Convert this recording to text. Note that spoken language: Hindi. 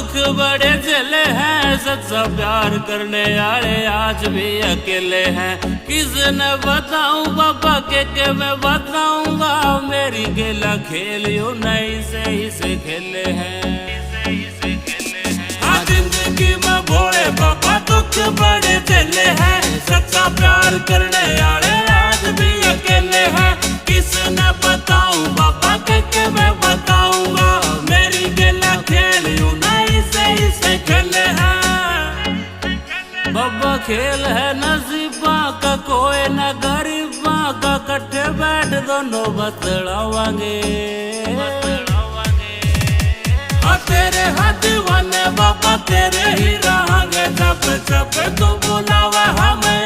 दुख बड़े झेले हैं, सच्चा प्यार करने वाले आज भी अकेले हैं। किसने बताऊं बाबा के मैं बताऊंगा, मेरी गेला खेल यूं नहीं सही से खेले हैं। हाँ जिंदगी में भोले बाबा दुख बड़े झेले हैं, सच्चा प्यार करने वाले आज भी अकेले हैं। किसने बताऊं बाबा के मैं बताऊंगा, मेरी गेला खेल यूं नहीं सही से खेले हैं। बाबा खेल है नसीबा का, कोई न गरीबा का, कट्ठे बैठ दोनों बतलावांगे। तेरे हाथ वाले बाबा तेरे ही रहेंगे, जब जब तू बुलावा हमें